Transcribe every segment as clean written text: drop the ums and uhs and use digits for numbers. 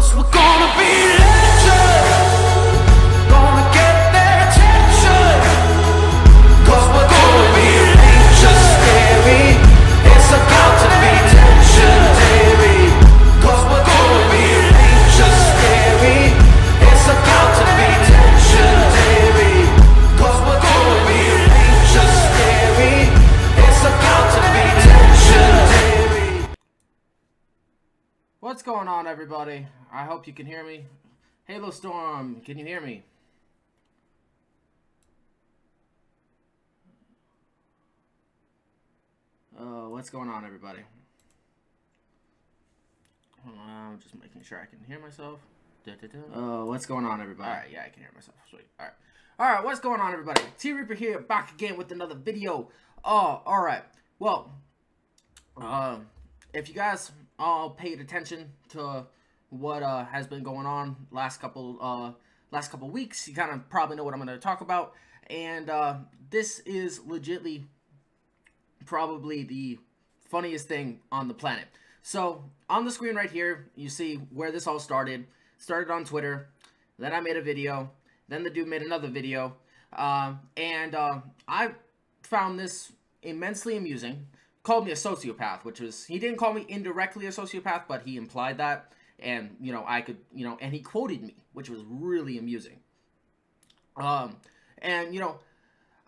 'cause we're gonna be legends, gonna get their attention, 'cause we're gonna be legendary. It's about to be legendary, 'cause we're gonna be legendary. It's about to be legendary, 'cause we're gonna be legendary. It's about to be legendary. What's going on, everybody? I hope you can hear me. Halo Storm, can you hear me? What's going on, everybody? I'm just making sure I can hear myself. What's going on, everybody? Alright, yeah, I can hear myself. Sweet. Alright, what's going on, everybody? T-Reaper here, back again with another video. Alright. Well, if you guys all paid attention to what has been going on last couple weeks, you kind of probably know what I'm going to talk about. And this is legitly probably the funniest thing on the planet. So on the screen right here, you see where this all started. Started on Twitter, then I made a video, then the dude made another video, and I found this immensely amusing. Called me a sociopath, which was, he didn't call me indirectly a sociopath, but he implied that, and, you know, I could, you know, and he quoted me, which was really amusing. And, you know,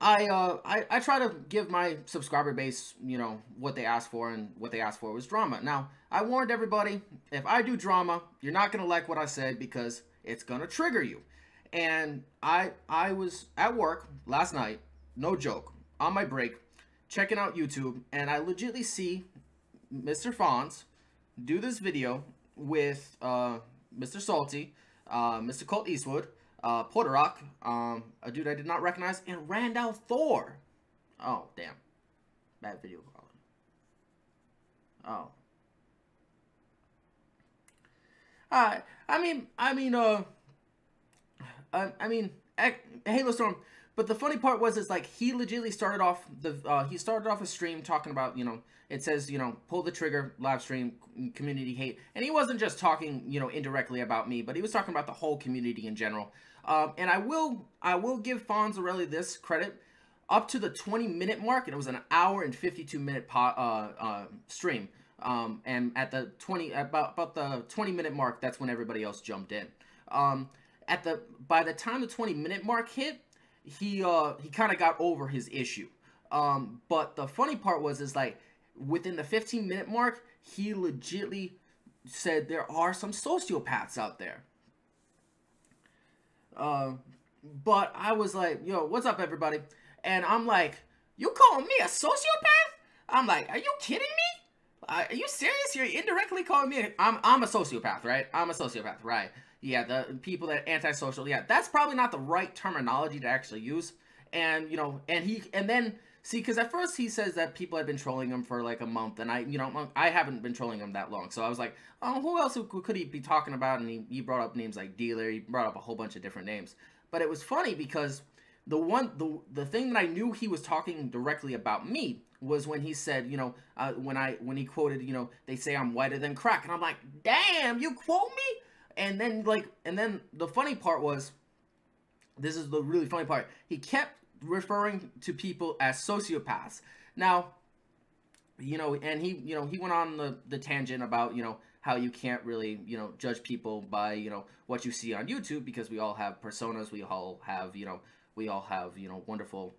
I try to give my subscriber base, you know, what they asked for, and what they asked for was drama. Now, I warned everybody, if I do drama, you're not going to like what I said, because it's going to trigger you. And I was at work last night, no joke, on my break, checking out YouTube, and I legitimately see Mr. Fonz do this video with Mr. Salty, Mr. Colt Eastwood, Porter Rock, a dude I did not recognize, and Randall Thor. Oh, damn. Bad video quality. Oh. I mean, Halo Storm. But the funny part was, is like, he legitimately started off he started off a stream talking about, you know, it says, you know, pull the trigger, live stream, community hate. And he wasn't just talking, you know, indirectly about me, but he was talking about the whole community in general. And I will give Fonzarelli this credit. Up to the 20-minute mark, and it was an hour and 52-minute stream. And at the about the 20-minute mark, that's when everybody else jumped in. By the time the 20-minute mark hit, he kind of got over his issue. But the funny part was, is like, within the 15-minute mark, he legitly said there are some sociopaths out there. But I was like, yo, what's up, everybody? And I'm like, you calling me a sociopath? I'm like, are you kidding me? Are you serious? You're indirectly calling me I'm a sociopath, right? I'm a sociopath, right? Yeah, the people that antisocial, yeah, that's probably not the right terminology to actually use. And, you know, and then, see, because at first he says that people had been trolling him for like a month, and I haven't been trolling him that long. So I was like, oh, who else could he be talking about? And he brought up names like Dealer, he brought up a whole bunch of different names. But it was funny because the thing that I knew he was talking directly about me was when he said, you know, when he quoted, you know, they say I'm whiter than crack. And I'm like, damn, you quote me? And then, like, the funny part was, this is the really funny part, he kept referring to people as sociopaths. Now, you know, and he went on the tangent about, you know, how you can't really, you know, judge people by, you know, what you see on YouTube, because we all have personas, we all have, you know, wonderful,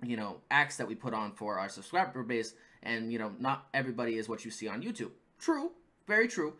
you know, acts that we put on for our subscriber base, and, you know, not everybody is what you see on YouTube. True, very true.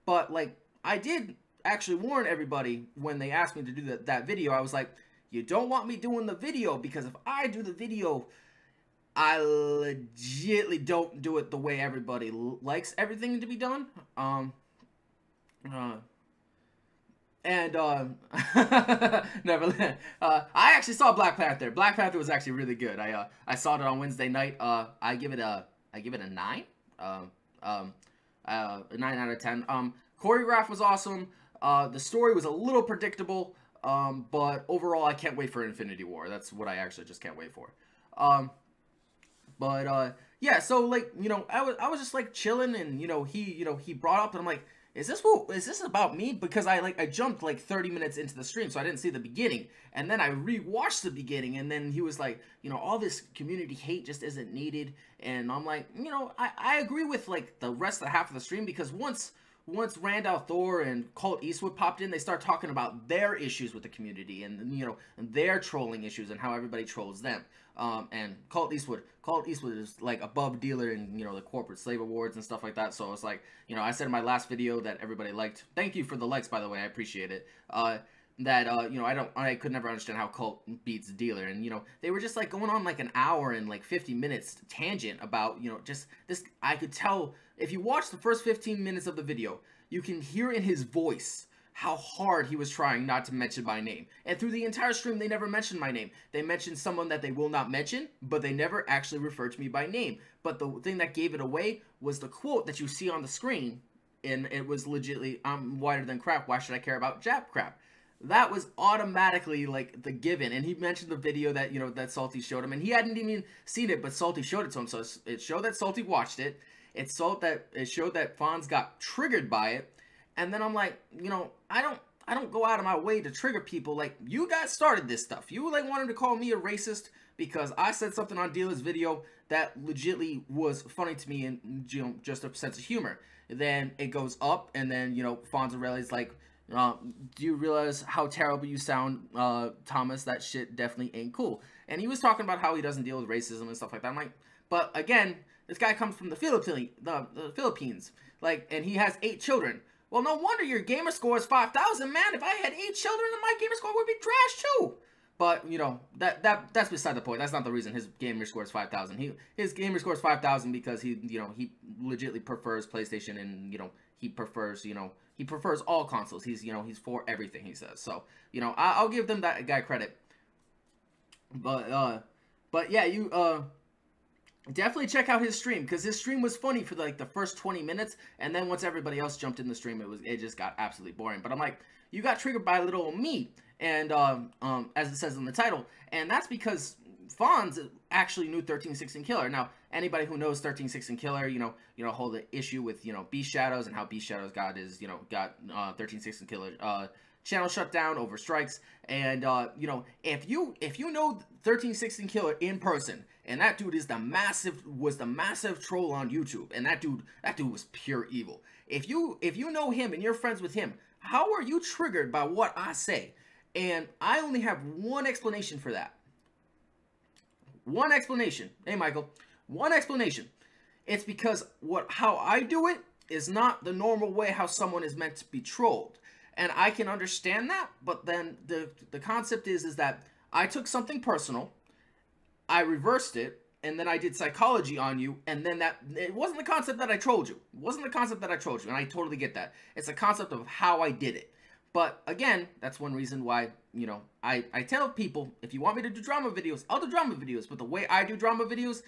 But, like, I did actually warn everybody when they asked me to do that video. I was like, you don't want me doing the video, because if I do the video, I legitly don't do it the way everybody likes everything to be done. Nevertheless, I actually saw Black Panther. Black Panther was actually really good. I saw it on Wednesday night. I give it a 9. A 9 out of 10. Choreograph was awesome. The story was a little predictable, but overall, I can't wait for Infinity War. That's what I actually just can't wait for. Yeah, so, like, you know, I was just like chilling, and, you know, he brought up, and I'm like, is this about me? Because I jumped like 30 minutes into the stream, so I didn't see the beginning, and then I rewatched the beginning, and then he was like, you know, all this community hate just isn't needed, and I'm like, you know, I agree with like the rest of the half of the stream, because once Randall Thor and Colt Eastwood popped in, they start talking about their issues with the community, and you know, their trolling issues and how everybody trolls them. And Colt Eastwood is like above dealer in, you know, the corporate slave awards and stuff like that. So it's like, you know, I said in my last video that everybody liked. Thank you for the likes, by the way, I appreciate it. You know, I could never understand how Colt beats dealer, and you know, they were just like going on like an hour and like 50 minutes tangent about, you know, just this. I could tell if you watch the first 15 minutes of the video, you can hear in his voice how hard he was trying not to mention my name. And through the entire stream, they never mentioned my name. They mentioned someone that they will not mention, but they never actually referred to me by name. But the thing that gave it away was the quote that you see on the screen, and it was legitimately, I'm whiter than crap, why should I care about Jap crap? That was automatically like the given. And he mentioned the video that, you know, that Salty showed him, and he hadn't even seen it, but Salty showed it to him. So it showed that Salty watched it. It showed that Fonz got triggered by it. And then I'm like, you know, I don't go out of my way to trigger people. Like, you guys started this stuff. You like wanted to call me a racist because I said something on Dealer's video that legitimately was funny to me and, you know, just a sense of humor. Then it goes up, and then, you know, Fonzarelli's like, do you realize how terrible you sound, Thomas? That shit definitely ain't cool. And he was talking about how he doesn't deal with racism and stuff like that. I'm like, but again, this guy comes from the Philippines, like, and he has 8 children. Well, no wonder your gamer score is 5,000, man. If I had 8 children, then my gamer score would be trash too. But, you know, that's beside the point. That's not the reason his gamer score is 5,000. His gamer score is 5,000 because he legitimately prefers PlayStation, and, you know, he prefers all consoles. He's for everything, he says. So, you know, I'll give them that guy credit. But yeah, you definitely check out his stream, because his stream was funny for like the first 20 minutes, and then once everybody else jumped in the stream, it just got absolutely boring. But I'm like, you got triggered by little old me, and as it says in the title, and that's because Fonz actually knew 1316 Killer. Now, anybody who knows 1316 Killer, you know, hold the issue with, you know, Beast Shadows and how Beast Shadows got 1316 Killer channel shut down over strikes. And you know, if you know 1316 Killer in person, and that dude was the massive troll on YouTube, and that dude was pure evil. If you know him and you're friends with him, how are you triggered by what I say? And I only have one explanation for that. One explanation. Hey, Michael. One explanation. It's because how I do it is not the normal way how someone is meant to be trolled. And I can understand that, but then the concept is that I took something personal, I reversed it, and then I did psychology on you, and then it wasn't the concept that I trolled you. It wasn't the concept that I trolled you, and I totally get that. It's a concept of how I did it. But again, that's one reason why, you know, I tell people, if you want me to do drama videos, I'll do drama videos. But the way I do drama videos,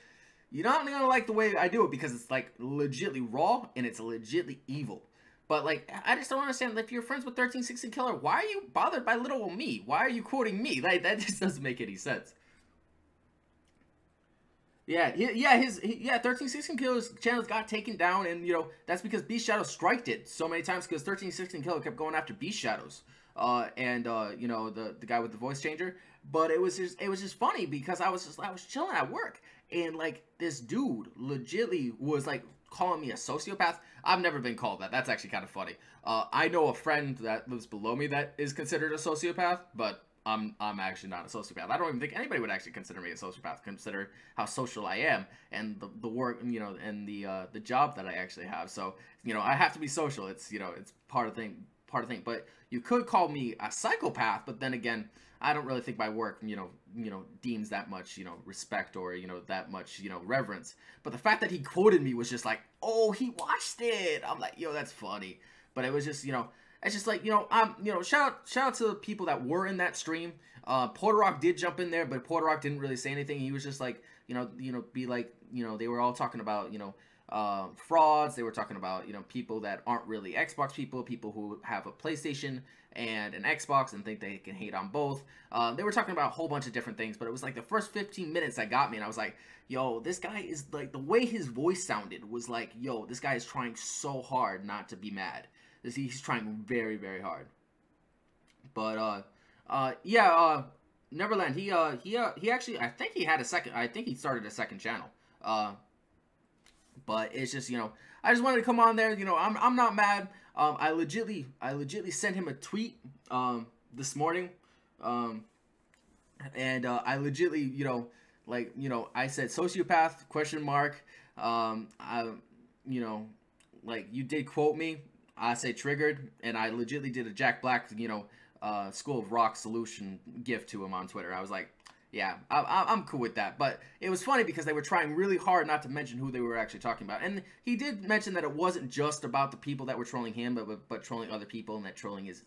you're not gonna like the way I do it, because it's like legitly raw and it's legitly evil. But like, I just don't understand. If you're friends with 1316 Killer, why are you bothered by little old me? Why are you quoting me? Like, that just doesn't make any sense. Yeah, 1316 Killer's channels got taken down, and, you know, that's because Beast Shadow striked it so many times, because 1316 Killer kept going after Beast Shadows, you know, the guy with the voice changer. But it was just funny, because I was chilling at work, and like, this dude legitly was like calling me a sociopath. I've never been called that. That's actually kind of funny. I know a friend that lives below me that is considered a sociopath, but I'm actually not a sociopath. I don't even think anybody would actually consider me a sociopath, consider how social I am, and the work, you know, and the job that I actually have. So, you know, I have to be social. It's, you know, it's part of the thing. But you could call me a psychopath, but then again, I don't really think my work, you know, deems that much, you know, respect, or, you know, that much, you know, reverence. But the fact that he quoted me was just like, oh, he watched it. I'm like, yo, that's funny. But it was just, you know, it's just like, you know, shout out to the people that were in that stream. Porter Rock did jump in there, but Porter Rock didn't really say anything. He was just like, you know, be like, you know, they were all talking about, you know, frauds. They were talking about, you know, people that aren't really Xbox people who have a PlayStation and an Xbox and think they can hate on both. They were talking about a whole bunch of different things, but it was like the first 15 minutes that got me, and I was like, yo, this guy is like, the way his voice sounded was like, yo, this guy is trying so hard not to be mad. he's trying very, very hard. But Neverland. He actually, I think he had a second. I think he started a second channel. But it's just, I just wanted to come on there. I'm not mad. I legitly sent him a tweet this morning. And I legitly, I said sociopath question mark. Like, you did quote me. I say triggered, and I legitly did a Jack Black, School of Rock solution gift to him on Twitter. I was like, yeah, I'm cool with that. But it was funny because they were trying really hard not to mention who they were actually talking about. And he did mention that it wasn't just about the people that were trolling him, but trolling other people, and that trolling is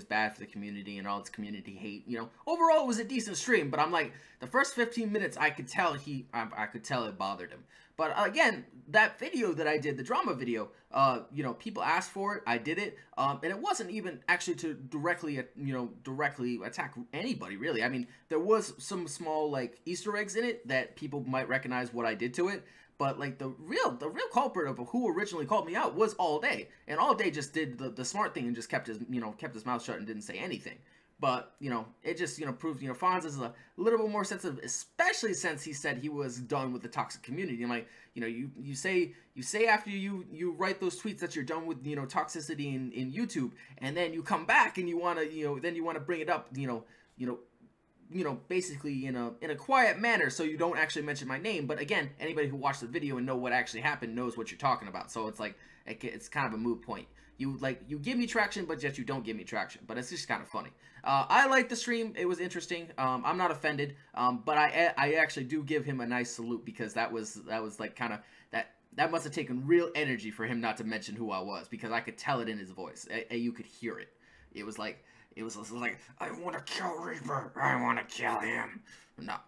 bad for the community and all its community hate. Overall it was a decent stream, but I'm like, the first 15 minutes I could tell I could tell it bothered him. But again, that video that I did, the drama video, people asked for it. I did it, and it wasn't even actually to directly attack anybody, really. I mean, there was some small, like, Easter eggs in it that people might recognize what I did to it. But, like, the real culprit of who originally called me out was All Day. And All Day just did the smart thing and just kept his mouth shut and didn't say anything. But, it just, proved, Fonz is a little bit more sensitive, especially since he said he was done with the toxic community. And, like, you say after you write those tweets that you're done with, toxicity in YouTube, and then you come back and you want to, then you want to bring it up, basically in a quiet manner, so you don't actually mention my name. But again, anybody who watched the video and know what actually happened knows what you're talking about. So it's like, it's kind of a moot point. You give me traction, but yet you don't give me traction. But it's just kind of funny. I liked the stream. It was interesting. I'm not offended. But I actually do give him a nice salute, because that was like kind of that must have taken real energy for him not to mention who I was, because I could tell it in his voice. You could hear it. It was like, I want to kill Reaper. I want to kill him. Nah,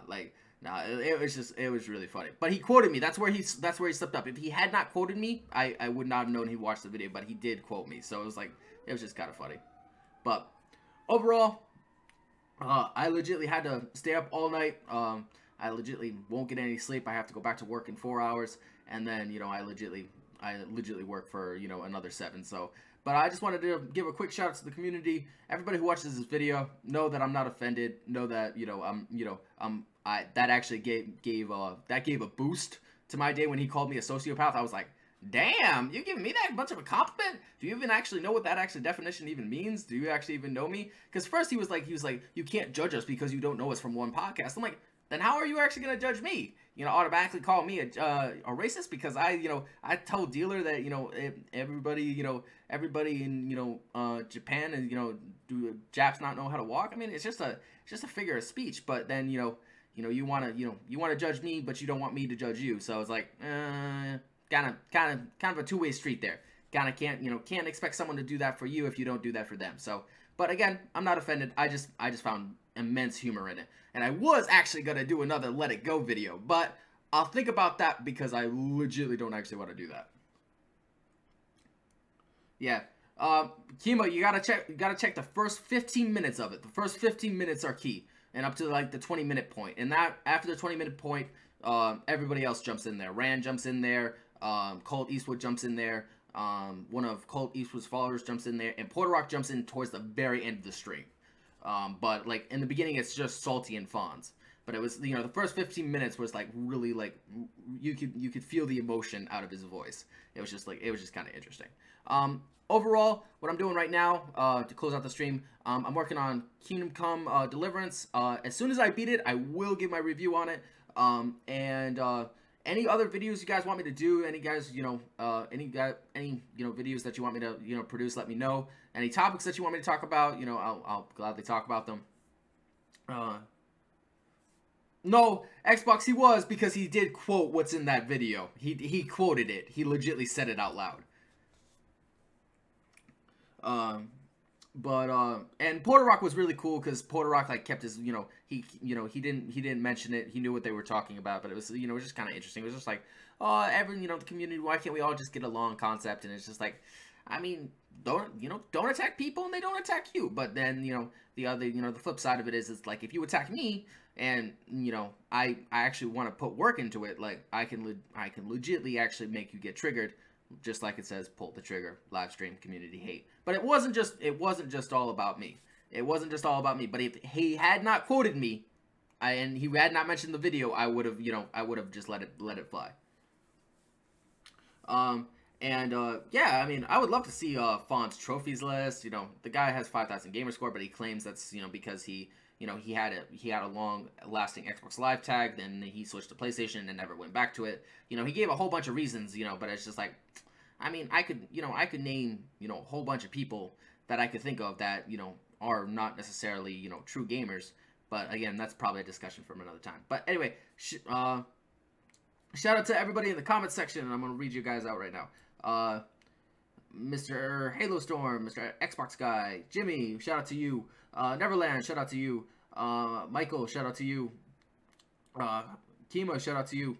it was really funny. But he quoted me. That's where he slipped up. If he had not quoted me, I would not have known he watched the video. But he did quote me, so it was just kind of funny. But overall, I legitly had to stay up all night. I legitly won't get any sleep. I have to go back to work in 4 hours, and then I legitly work for another 7. So. But I just wanted to give a quick shout out to the community. Everybody who watches this video, know that I'm not offended. Know that that actually gave a boost to my day when he called me a sociopath. I was like, damn, you giving me that much of a compliment? Do you even actually know what that actually definition even means? Do you actually even know me? Because first he was like, you can't judge us because you don't know us from one podcast. I'm like, then how are you actually gonna judge me? Automatically call me a racist because I told Dealer that everybody in Japan and do Japs not know how to walk? I mean, it's just a figure of speech. But then you want to judge me, but you don't want me to judge you. So it's like kind of a two-way street there. Kind of can't expect someone to do that for you if you don't do that for them. So, but again, I'm not offended. I just found immense humor in it. And I was actually going to do another Let It Go video, but I'll think about that because I legitimately don't actually want to do that. Yeah. Kimo, you gotta check the first 15 minutes of it. The first 15 minutes are key. And up to like the 20-minute point. And that after the 20-minute point, everybody else jumps in there. Rand jumps in there, Colt Eastwood jumps in there, one of Colt Eastwood's followers jumps in there, and Porter Rock jumps in towards the very end of the stream. But like in the beginning it's just Salty and Fonz. But it was, the first 15 minutes was like really like you could feel the emotion out of his voice. It was just kind of interesting. Overall, what I'm doing right now to close out the stream, I'm working on Kingdom Come Deliverance. As soon as I beat it, I will give my review on it. Any other videos you guys want me to do? Any guys, any videos that you want me to produce? Let me know. Any topics that you want me to talk about? I'll gladly talk about them. No, Xbox, he was, because he did quote what's in that video. He quoted it. He legitly said it out loud. And Porter Rock was really cool because Porter Rock like kept his, he didn't mention it. He knew what they were talking about, but it was, it was just kind of interesting. It was just like, oh, the community, why can't we all just get along concept? And it's just like, I mean, don't attack people and they don't attack you. But then, the other, the flip side of it is, it's like, if you attack me and, I actually want to put work into it, like I can legitimately actually make you get triggered. just like it says, pull the trigger, live stream, community hate. But it wasn't just all about me. It wasn't just all about me. But if he had not quoted me, and he had not mentioned the video, I would have, I would have just let it fly. Yeah, I mean, I would love to see Fawn's trophies list. The guy has 5,000 gamer score, but he claims that's because he he had a long lasting Xbox Live tag, then he switched to PlayStation and never went back to it. He gave a whole bunch of reasons, but it's just like, I mean, I could name a whole bunch of people that I could think of that are not necessarily true gamers. But again, that's probably a discussion from another time. But anyway, shout out to everybody in the comments section, and I'm gonna read you guys out right now. Mr. Halo Storm, Mr. Xbox Guy, Jimmy, shout out to you. Neverland, shout out to you. Michael, shout out to you. Kimo, shout out to you.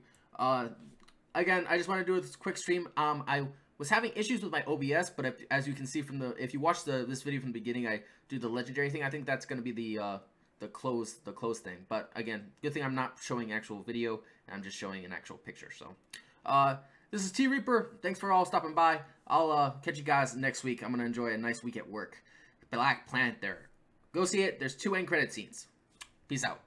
Again, I just want to do this quick stream. I was having issues with my OBS, but as you can see from if you watch this video from the beginning, I do the legendary thing. I think that's gonna be the close thing. But again, good thing I'm not showing actual video, and I'm just showing an actual picture. So, this is T Reaper. Thanks for all stopping by. I'll catch you guys next week. I'm gonna enjoy a nice week at work. Black Panther. Go see it. There's 2 end credit scenes. Peace out.